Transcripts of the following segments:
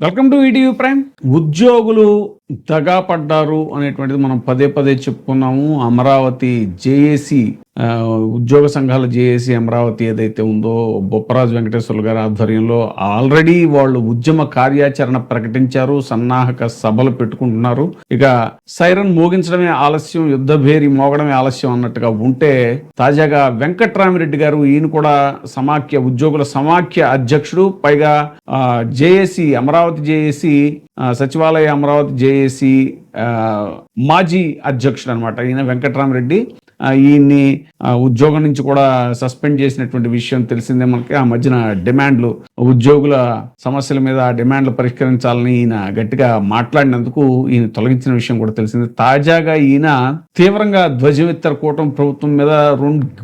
Welcome to ETV prime. ఉద్యోగులు దగా పడ్డారు అనేటువంటిది మనం పదే పదే చెప్పుకున్నాము. అమరావతి జేఏసీ ఉద్యోగ సంఘాల జేఏసీ అమరావతి ఏదైతే ఉందో బొప్పరాజు వెంకటేశ్వర్లు గారి ఆధ్వర్యంలో ఆల్రెడీ వాళ్ళు ఉద్యమ కార్యాచరణ ప్రకటించారు, సన్నాహక సభలు పెట్టుకుంటున్నారు. ఇక సైరన్ మోగించడమే ఆలస్యం, యుద్ధ భేరి మోగడమే ఆలస్యం అన్నట్టుగా ఉంటే తాజాగా వెంకట్రామిరెడ్డి గారు, ఈయన కూడా ఉద్యోగుల సమాఖ్య అధ్యక్షుడు, పైగా జేఏసీ అమరావతి జేఏసీ సచివాలయ అమరావతి జేఏసీ మాజీ అధ్యక్షుడు అనమాట ఈయన వెంకట్రామిరెడ్డి. ఈయన్ని ఉద్యోగం నుంచి కూడా సస్పెండ్ చేసినటువంటి విషయం తెలిసిందే మనకి. ఆ మధ్యన డిమాండ్లు, ఉద్యోగుల సమస్యల మీద ఆ డిమాండ్లు పరిష్కరించాలని ఈయన గట్టిగా మాట్లాడినందుకు ఈయన తొలగించిన విషయం కూడా తెలిసిందే. తాజాగా ఈయన తీవ్రంగా ధ్వజమెత్తారు కూటమి ప్రభుత్వం మీద.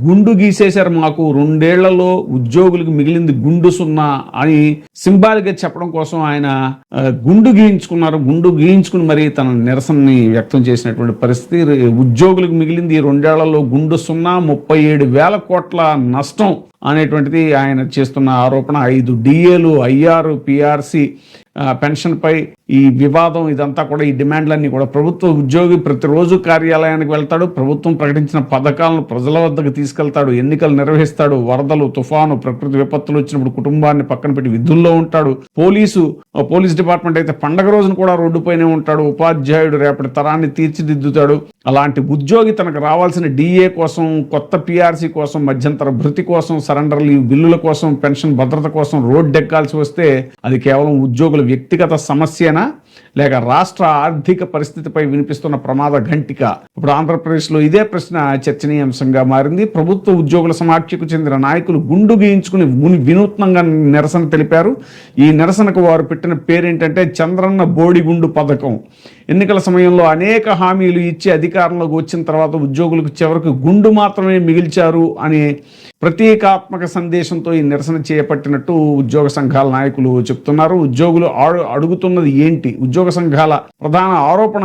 గుండు గీసేశారు, మాకు 2 ఏళ్లలో ఉద్యోగులకు మిగిలింది గుండు సున్నా అని సింబాలిక్ గా చెప్పడం కోసం ఆయన గుండు గీయించుకుని మరి తన నిరసనని వ్యక్తం చేసినటువంటి పరిస్థితి. ఉద్యోగులకు మిగిలింది ఈ 2 ఏళ్లలో గుండు సున్నా, 37,000 కోట్ల నష్టం అనేటువంటిది ఆయన చేస్తున్న ఆరోపణ. 5 డిఏలు, ఐఆర్, పిఆర్సి పెన్షన్ పై ఈ వివాదం, ఇదంతా కూడా ఈ డిమాండ్లన్నీ కూడా ప్రభుత్వ ఉద్యోగి ప్రతిరోజు కార్యాలయానికి వెళ్తాడు, ప్రభుత్వం ప్రకటించిన పథకాలను ప్రజల వద్దకు తీసుకెళ్తాడు, ఎన్నికలు నిర్వహిస్తాడు, వరదలు, తుఫాను, ప్రకృతి విపత్తులు వచ్చినప్పుడు కుటుంబాన్ని పక్కన పెట్టి విధుల్లో ఉంటాడు, పోలీస్ డిపార్ట్మెంట్ అయితే పండగ రోజున కూడా రోడ్డుపైనే ఉంటాడు, ఉపాధ్యాయుడు రేపటి తరాన్ని తీర్చిదిద్దుతాడు. అలాంటి ఉద్యోగి తనకు రావాల్సిన డిఏ కోసం, కొత్త పిఆర్సి కోసం, మధ్యంతర భృతి కోసం, సరెండర్ లీవ్ బిల్లుల కోసం, పెన్షన్ భద్రత కోసం రోడ్డెక్కాల్సి వస్తే అది కేవలం ఉద్యోగుల వ్యక్తిగత సమస్యనా, లేక రాష్ట్ర ఆర్థిక పరిస్థితిపై వినిపిస్తున్న ప్రమాద ఘంటిక? ఇప్పుడు ఆంధ్రప్రదేశ్లో ఇదే ప్రశ్న చర్చనీయాంశంగా మారింది. ప్రభుత్వ ఉద్యోగుల సమాఖ్యకు చెందిన నాయకులు గుండు గీయించుకుని వినూత్నంగా నిరసన తెలిపారు. ఈ నిరసనకు వారు పెట్టిన పేరేంటంటే చంద్రన్న బోడిగుండు పథకం. ఎన్నికల సమయంలో అనేక హామీలు ఇచ్చి అధికారంలోకి వచ్చిన తర్వాత ఉద్యోగులకు చివరికి గుండు మాత్రమే మిగిల్చారు అనే ప్రతీకాత్మక సందేశంతో ఈ నిరసన చేపట్టినట్టు ఉద్యోగ సంఘాల నాయకులు చెప్తున్నారు. ఉద్యోగులు అడుగుతున్నది ఏంటి? ఉద్యోగ సంఘాల ప్రధాన ఆరోపణ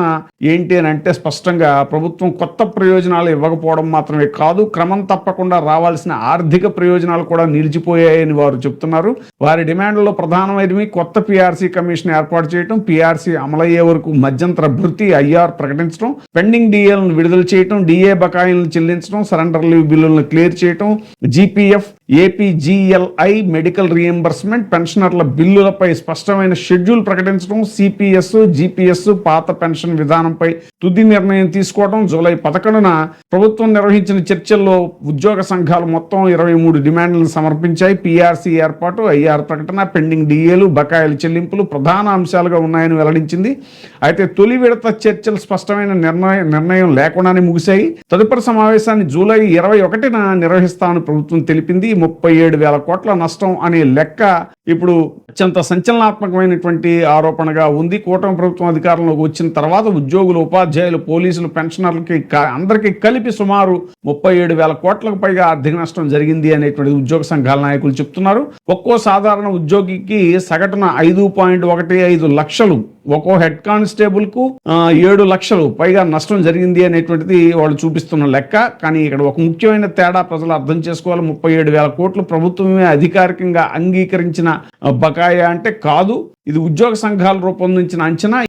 ఏంటి అని అంటే స్పష్టంగా ప్రభుత్వం కొత్త ప్రయోజనాలు ఇవ్వకపోవడం మాత్రమే కాదు, క్రమం తప్పకుండా రావాల్సిన ఆర్థిక ప్రయోజనాలు కూడా నిలిచిపోయాయని వారు చెప్తున్నారు. వారి డిమాండ్లలో ప్రధానమైనవి కొత్త పిఆర్సీ కమిషన్ ఏర్పాటు చేయడం, పిఆర్సీ అమలయ్యే వరకు మధ్యంతర భృతి, ఐఆర్ ప్రకటించడం, పెండింగ్ డిఏలను విడుదల చేయడం, డిఏ బకాయిలను చెల్లించడం, సరెండర్ లీవ్ బిల్లులను క్లియర్ చేయడం, జీపీఎఫ్, ఏపీజీఎల్ఐ మెడికల్ రీఎంబర్స్మెంట్, పెన్షనర్ల బిల్లులపై స్పష్టమైన షెడ్యూల్ ప్రకటించడం, సిపిఎస్, జిపిఎస్ పాత పెన్షన్ విధానంపై తుది నిర్ణయం తీసుకోవడం. జూలై 11న ప్రభుత్వం నిర్వహించిన చర్చల్లో ఉద్యోగ సంఘాలు మొత్తం 23 డిమాండ్లను సమర్పించాయి. పిఆర్సీ ఏర్పాటు, ఐఆర్ ప్రకటన, పెండింగ్ డిఏలు, బకాయిల చెల్లింపులు ప్రధాన అంశాలుగా ఉన్నాయని వెల్లడించింది. అయితే తొలి విడత చర్చలు స్పష్టమైన నిర్ణయం లేకుండానే ముగిశాయి. తదుపరి సమావేశాన్ని జూలై 21న నిర్వహిస్తామని ప్రభుత్వం తెలిపింది. 37,000 కోట్ల నష్టం అనే లెక్క ఇప్పుడు అత్యంత సంచలనాత్మకమైనటువంటి ఆరోపణగా ఉంది. కూటమి ప్రభుత్వం అధికారంలోకి వచ్చిన తర్వాత ఉద్యోగులు, ఉపాధ్యాయులు, పోలీసులు, పెన్షనర్లకి అందరికీ కలిపి సుమారు 37,000 కోట్లకు పైగా ఆర్థిక నష్టం జరిగింది అనేటువంటి ఉద్యోగ సంఘాల నాయకులు చెప్తున్నారు. ఒక్కో సాధారణ ఉద్యోగికి సగటున 5.15 లక్షలు, ఒక్కో హెడ్ కానిస్టేబుల్ కు 7 లక్షలు పైగా నష్టం జరిగింది అనేటువంటిది వాళ్ళు చూపిస్తున్న లెక్క. కానీ ఇక్కడ ఒక ముఖ్యమైన తేడా ప్రజలు అర్థం చేసుకోవాలి. 37,000 కోట్లు ప్రభుత్వమే అధికారికంగా అంగీకరించిన బకాయి అంటే కాదు, ఇది ఉద్యోగ సంఘాలు రూపొందించిన అంచనా.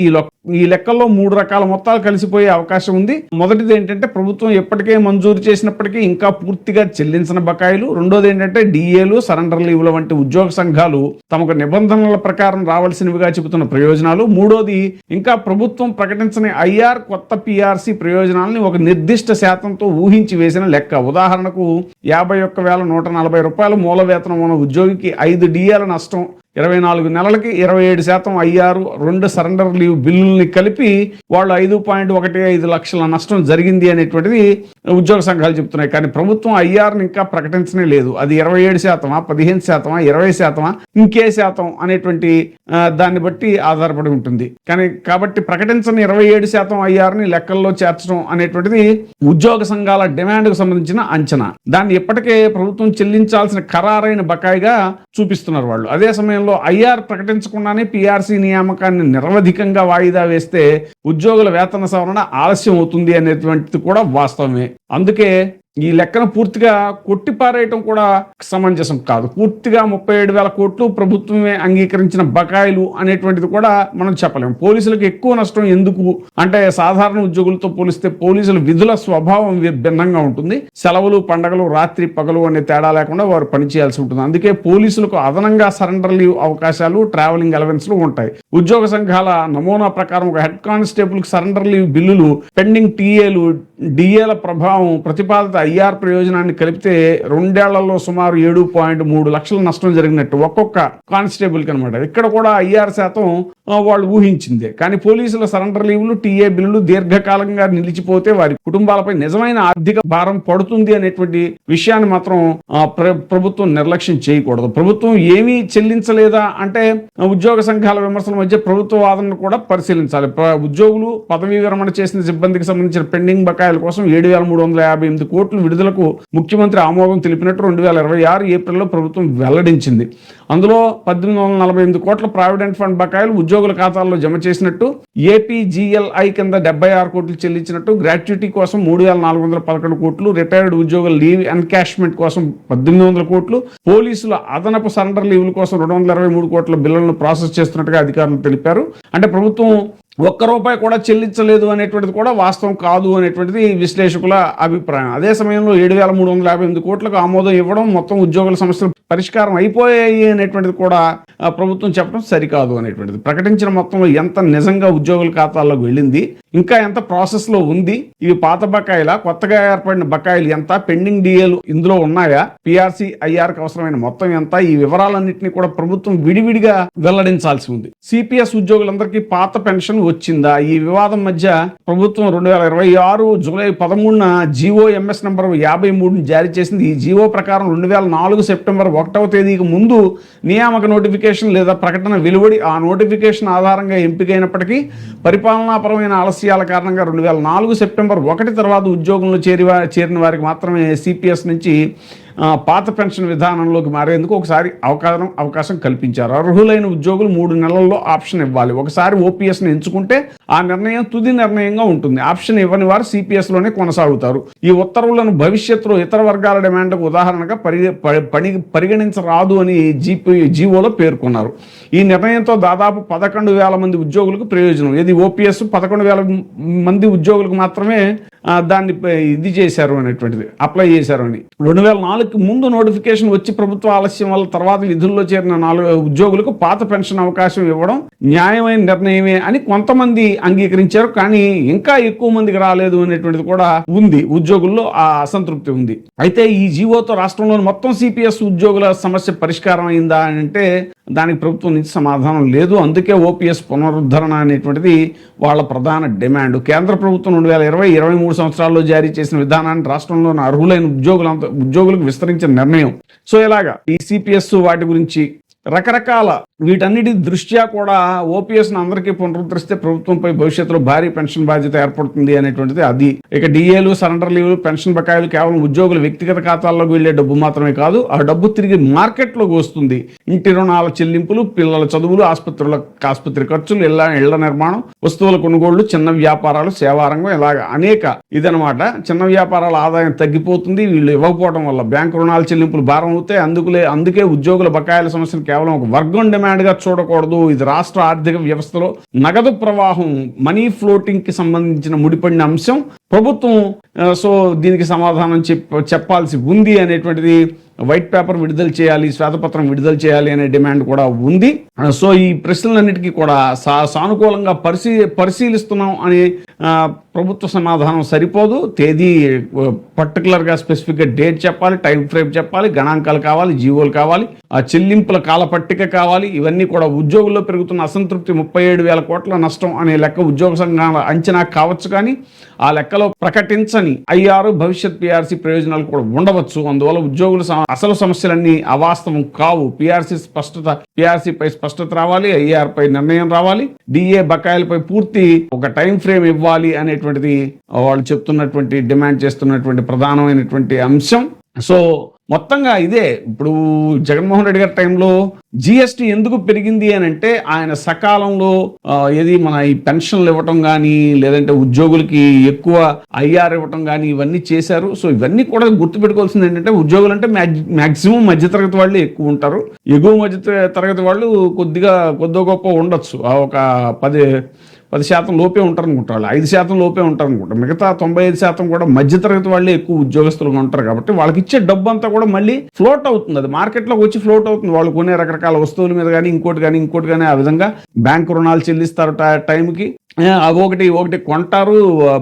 ఈ లెక్కల్లో 3 రకాల మొత్తాలు కలిసిపోయే అవకాశం ఉంది. మొదటిది ఏంటంటే ప్రభుత్వం ఎప్పటికే మంజూరు చేసినప్పటికీ ఇంకా పూర్తిగా చెల్లించిన బకాయిలు. రెండోది ఏంటంటే డిఏలు, సరెండర్ లీవ్ల వంటి ఉద్యోగ సంఘాలు తమకు నిబంధనల ప్రకారం రావాల్సినవిగా చెబుతున్న ప్రయోజనాలు. మూడోది ఇంకా ప్రభుత్వం ప్రకటించిన ఐఆర్, కొత్త పిఆర్సి ప్రయోజనాలని ఒక నిర్దిష్ట శాతంతో ఊహించి వేసిన లెక్క. ఉదాహరణకు 51,140 రూపాయల మూల వేతనం ఉన్న ఉద్యోగికి 5 డిఏల నష్టం, 24 నెలలకి 27% ఐఆర్, 2 సరెండర్ లీవ్ బిల్లుల్ని కలిపి వాళ్ళు 5.15 లక్షల నష్టం జరిగింది అనేటువంటిది ఉద్యోగ సంఘాలు చెప్తున్నాయి. కానీ ప్రభుత్వం ఐఆర్ని ఇంకా ప్రకటించనే లేదు. అది 27%, 15%, 20%, ఇంకే శాతం అనేటువంటి దాన్ని బట్టి ఆధారపడి ఉంటుంది. కాబట్టి ప్రకటించిన 27% ఐఆర్ని లెక్కల్లో చేర్చడం అనేటువంటిది ఉద్యోగ సంఘాల డిమాండ్కు సంబంధించిన అంచనా. దాన్ని ఇప్పటికే ప్రభుత్వం చెల్లించాల్సిన ఖరారైన బకాయిగా చూపిస్తున్నారు వాళ్ళు. అదే సమయంలో ఐఆర్ ప్రకటించకుండానే పిఆర్సీ నియామకాన్ని నిరవధికంగా వాయిదా వేస్తే ఉద్యోగుల వేతన సవరణ ఆలస్యం అవుతుంది అనేటువంటిది కూడా వాస్తవమే. అందుకే ఈ లెక్కను పూర్తిగా కొట్టిపారేయటం కూడా సమంజసం కాదు. పూర్తిగా 37,000 కోట్లు ప్రభుత్వమే అంగీకరించిన బకాయిలు అనేటువంటిది కూడా మనం చెప్పలేము. పోలీసులకు ఎక్కువ నష్టం ఎందుకు అంటే, సాధారణ ఉద్యోగులతో పోలిస్తే పోలీసుల విధుల స్వభావం భిన్నంగా ఉంటుంది. సెలవులు, పండగలు, రాత్రి పగలు అనే తేడా లేకుండా వారు పనిచేయాల్సి ఉంటుంది. అందుకే పోలీసులకు అదనంగా సరెండర్ లీవ్ అవకాశాలు, ట్రావెలింగ్ అలవెన్స్లు ఉంటాయి. ఉద్యోగ సంఘాల నమూనా ప్రకారం ఒక హెడ్ కానిస్టేబుల్ కి సరెండర్ లీవ్ బిల్లులు, పెండింగ్ టీఏలు, డిఏల ప్రభావం, ప్రతిపాదిత ఐఆర్ ప్రయోజనాన్ని కలిపితే 2 ఏళ్లలో సుమారు 7.3 లక్షల నష్టం జరిగినట్టు ఒక్కొక్క కానిస్టేబుల్కి అనమాట. ఇక్కడ కూడా ఐఆర్ శాతం వాళ్ళు ఊహించిందే. కానీ పోలీసుల సరెండర్ లీవ్లు, టీఏ బిల్లులు దీర్ఘకాలంగా నిలిచిపోతే వారి కుటుంబాలపై నిజమైన ఆర్థిక భారం పడుతుంది అనేటువంటి విషయాన్ని మాత్రం ప్రభుత్వం నిర్లక్ష్యం చేయకూడదు. ప్రభుత్వం ఏమీ చెల్లించలేదా అంటే, ఉద్యోగ సంఘాల విమర్శల మధ్య ప్రభుత్వ వాదనను కూడా పరిశీలించాలి. ఉద్యోగులు పదవీ విరమణ చేసిన సిబ్బందికి సంబంధించిన పెండింగ్ బకాయిల కోసం 7,358 కోట్లు విడుదలకు ముఖ్యమంత్రి ఆమోదం తెలిపినట్టు 2026 ఏప్రిల్లో ప్రభుత్వం వెల్లడించింది. అందులో 1,848 కోట్ల ప్రావిడెంట్ ఫండ్ బకాయిలు ఉద్యోగుల ఖాతాల్లో జమ చేసినట్టు, ఏపీజీఎల్ఐ కింద 76 కోట్లు చెల్లించినట్టు, గ్రాట్యుటీ కోసం 3,411 కోట్లు, రిటైర్డ్ ఉద్యోగుల లీవ్ ఎన్కాష్మెంట్ కోసం 1,800 కోట్లు, పోలీసుల అదనపు సరెండర్ లీవ్ల కోసం 223 కోట్ల బిల్లులను ప్రాసెస్ చేస్తున్నట్టుగా అధికారులు తెలిపారు. అంటే ప్రభుత్వం ₹1 కూడా చెల్లించలేదు అనేటువంటిది కూడా వాస్తవం కాదు అనేటువంటిది విశ్లేషకుల అభిప్రాయం. అదే సమయంలో 7,358 కోట్లకు ఆమోదం ఇవ్వడం, మొత్తం ఉద్యోగుల సమస్యలు పరిష్కారం అయిపోయాయి అనేటువంటిది కూడా ప్రభుత్వం చెప్పడం సరికాదు అనేటువంటిది. ప్రకటించిన మొత్తంలో ఎంత నిజంగా ఉద్యోగుల ఖాతాల్లోకి వెళ్ళింది, ఇంకా ఎంత ప్రాసెస్ లో ఉంది, ఇవి పాత బకాయిలా, కొత్తగా ఏర్పడిన బకాయిలు ఎంత, పెండింగ్ డిఏలు ఇందులో ఉన్నాయా, పిఆర్సీ ఐఆర్కి అవసరమైన మొత్తం ఎంత, ఈ వివరాలన్నింటినీ కూడా ప్రభుత్వం విడివిడిగా వెల్లడించాల్సి ఉంది. సిపిఎస్ ఉద్యోగులందరికీ పాత పెన్షన్ వచ్చిందా? ఈ వివాదం మధ్య ప్రభుత్వం 2026 జూలై 13న జీఓఎంఎస్ నంబర్ 53 జారీ చేసింది. ఈ జీవో ప్రకారం 2004 సెప్టెంబర్ 1వ తేదీకి ముందు నియామక నోటిఫికేషన్ లేదా ప్రకటన వెలువడి ఆ నోటిఫికేషన్ ఆధారంగా ఎంపికైనప్పటికీ పరిపాలనాపరమైన ఆలస్యాల కారణంగా 2004 సెప్టెంబర్ 1 తర్వాత ఉద్యోగంలో చేరిన వారికి మాత్రమే సిపిఎస్ నుంచి పాత పెన్షన్ విధానంలోకి మారేందుకు ఒకసారి అవకాశం కల్పించారు. అర్హులైన ఉద్యోగులు 3 నెలల్లో ఆప్షన్ ఇవ్వాలి. ఒకసారి ఓపీఎస్ని ఎంచుకుంటే ఆ నిర్ణయం తుది నిర్ణయంగా ఉంటుంది. ఆప్షన్ ఇవ్వని వారు సిపిఎస్లోనే కొనసాగుతారు. ఈ ఉత్తర్వులను భవిష్యత్తులో ఇతర వర్గాల డిమాండ్కు ఉదాహరణగా పరిగణించరాదు అని జీవోలో పేర్కొన్నారు. ఈ నిర్ణయంతో దాదాపు 11,000 మంది ఉద్యోగులకు ప్రయోజనం. ఇది ఓపీఎస్ 11,000 మంది ఉద్యోగులకు మాత్రమే దాన్ని ఇది చేశారు అనేటువంటిది, అప్లై చేశారు అని. 2004కి ముందు నోటిఫికేషన్ వచ్చి ప్రభుత్వ ఆలస్యం వల్ల తర్వాత విధుల్లో చేరిన 4 ఉద్యోగులకు పాత పెన్షన్ అవకాశం ఇవ్వడం న్యాయమైన నిర్ణయమే అని కొంతమంది అంగీకరించారు. కానీ ఇంకా ఎక్కువ మందికి రాలేదు అనేటువంటిది కూడా ఉంది. ఉద్యోగుల్లో ఆ అసంతృప్తి ఉంది. అయితే ఈ జీవోతో రాష్ట్రంలోని మొత్తం సిపిఎస్ ఉద్యోగుల సమస్య పరిష్కారం అయిందా అంటే దానికి ప్రభుత్వం నుంచి సమాధానం లేదు. అందుకే ఓపీఎస్ పునరుద్ధరణ అనేటువంటిది వాళ్ళ ప్రధాన డిమాండ్. కేంద్ర ప్రభుత్వం 2020-23 సంవత్సరాల్లో జారీ చేసిన విధానాన్ని రాష్ట్రంలోని అర్హులైన ఉద్యోగులకు విస్తరించిన నిర్ణయం. సో ఇలాగా ఈ సిపిఎస్ వాటి గురించి రకరకాల వీటన్నిటి దృష్ట్యా కూడా ఓపీఎస్ను అందరికీ పునరుద్ధరిస్తే ప్రభుత్వంపై భవిష్యత్తులో భారీ పెన్షన్ బాధ్యత ఏర్పడుతుంది అనేటువంటిది అది. ఇక డిఏలు, సరెండర్ లీవ్లు, పెన్షన్ బకాయిలు కేవలం ఉద్యోగుల వ్యక్తిగత ఖాతాల్లోకి వెళ్లే డబ్బు మాత్రమే కాదు, ఆ డబ్బు తిరిగి మార్కెట్లోకి వస్తుంది. ఇంటి రుణాల చెల్లింపులు, పిల్లల చదువులు, ఆసుపత్రి ఖర్చులు, ఇళ్ల నిర్మాణం, వస్తువుల కొనుగోళ్లు, చిన్న వ్యాపారాలు, సేవారంగం, ఇలాగ అనేక ఇదనమాట. చిన్న వ్యాపారాల ఆదాయం తగ్గిపోతుంది వీళ్ళు ఇవ్వకపోవడం వల్ల. బ్యాంకు రుణాల చెల్లింపులు భారం అవుతాయి. అందుకే ఉద్యోగుల బకాయిల సమస్యను కేవలం ఒక వర్గం డిమాండ్ గా చూడకూడదు. ఇది రాష్ట్ర ఆర్థిక వ్యవస్థలో నగదు ప్రవాహం, మనీ ఫ్లోటింగ్ కి సంబంధించిన ముడిపడిన అంశం. ప్రభుత్వం సో దీనికి సమాధానం చెప్పాల్సి ఉంది అనేటువంటిది. వైట్ పేపర్ విడుదల చేయాలి, శ్వేతపత్రం విడుదల చేయాలి అనే డిమాండ్ కూడా ఉంది. సో ఈ ప్రశ్నలన్నిటికీ కూడా సానుకూలంగా పరిశీలిస్తున్నాం అని ప్రభుత్వ సమాధానం సరిపోదు. తేదీ పర్టికులర్గా స్పెసిఫిక్గా డేట్ చెప్పాలి, టైం ఫ్రేమ్ చెప్పాలి, గణాంకాలు కావాలి, జీవోలు కావాలి, ఆ చెల్లింపుల కాల పట్టిక కావాలి. ఇవన్నీ కూడా ఉద్యోగుల్లో పెరుగుతున్న అసంతృప్తి 37,000 కోట్ల నష్టం అనే లెక్క ఉద్యోగ సంఘాల అంచనా కావచ్చు. కానీ ఆ లెక్కలో ప్రకటించని ఐఆర్, భవిష్యత్ పిఆర్సీ ప్రయోజనాలు కూడా ఉండవచ్చు. అందువల్ల ఉద్యోగుల అసలు సమస్యలన్నీ అవాస్తవం కావు. పిఆర్సీపై స్పష్టత రావాలి, ఐఆర్ పై నిర్ణయం రావాలి, డిఏ బకాయిలపై పూర్తి ఒక టైం ఫ్రేమ్ ఇవ్వాలి అనేటువంటిది వాళ్ళు చెప్తున్నటువంటి, డిమాండ్ చేస్తున్నటువంటి ప్రధానమైనటువంటి అంశం. సో మొత్తంగా ఇదే. ఇప్పుడు జగన్మోహన్ రెడ్డి గారి టైంలో జిఎస్టీ ఎందుకు పెరిగింది అని అంటే ఆయన సకాలంలో ఏది మన ఈ పెన్షన్లు ఇవ్వటం కానీ లేదంటే ఉద్యోగులకి ఎక్కువ ఐఆర్ ఇవ్వటం కానీ ఇవన్నీ చేశారు. సో ఇవన్నీ కూడా గుర్తుపెట్టుకోవాల్సింది ఏంటంటే ఉద్యోగులు అంటే మాక్సిమం మధ్యతరగతి వాళ్ళు ఎక్కువ ఉంటారు. ఎగువ మధ్య తరగతి వాళ్ళు కొద్దో గొప్ప ఉండొచ్చు, ఒక 10% లోపే ఉంటారు అనుకుంటారు, వాళ్ళు 5% లోపే ఉంటారు అనుకుంటారు. మిగతా 95% కూడా మధ్యతరగతి వాళ్ళే ఎక్కువ ఉద్యోగస్తులుగా ఉంటారు. కాబట్టి వాళ్ళకి ఇచ్చే డబ్బు అంతా కూడా మళ్ళీ ఫ్లోట్ అవుతుంది, అది మార్కెట్లోకి వచ్చి ఫ్లోట్ అవుతుంది. వాళ్ళు కొనే రకరకాల వస్తువుల మీద కానీ ఇంకోటి కానీ ఆ విధంగా బ్యాంకు రుణాలు చెల్లిస్తారు టైంకి. ఒకటి కొంటారు,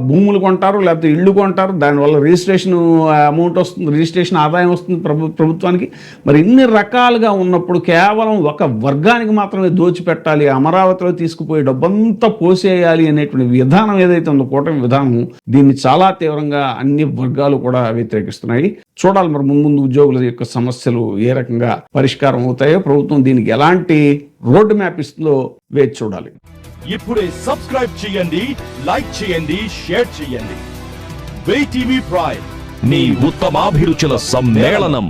భూములు కొంటారు, లేకపోతే ఇళ్ళు కొంటారు. దానివల్ల రిజిస్ట్రేషన్ అమౌంట్ వస్తుంది, రిజిస్ట్రేషన్ ఆదాయం వస్తుంది ప్రభుత్వానికి. మరి ఇన్ని రకాలుగా ఉన్నప్పుడు కేవలం ఒక వర్గానికి మాత్రమే దోచిపెట్టాలి, అమరావతిలో తీసుకుపోయే డబ్బంతా పోసేయాలి అనేటువంటి విధానం ఏదైతే ఉందో కూటమి విధానం, దీన్ని చాలా తీవ్రంగా అన్ని వర్గాలు కూడా వ్యతిరేకిస్తున్నాయి. చూడాలి మరి ముందు ఉద్యోగుల యొక్క సమస్యలు ఏ రకంగా పరిష్కారం అవుతాయో, ప్రభుత్వం దీనికి ఎలాంటి రోడ్ మ్యాప్ ఇస్తుందో వేచి చూడాలి. ఇప్పుడే సబ్స్క్రైబ్ చేయండి, లైక్ చేయండి, షేర్ చేయండి. VTV ప్రైమ్, మీ ఉత్తమాభిరుచుల సమ్మేళనం.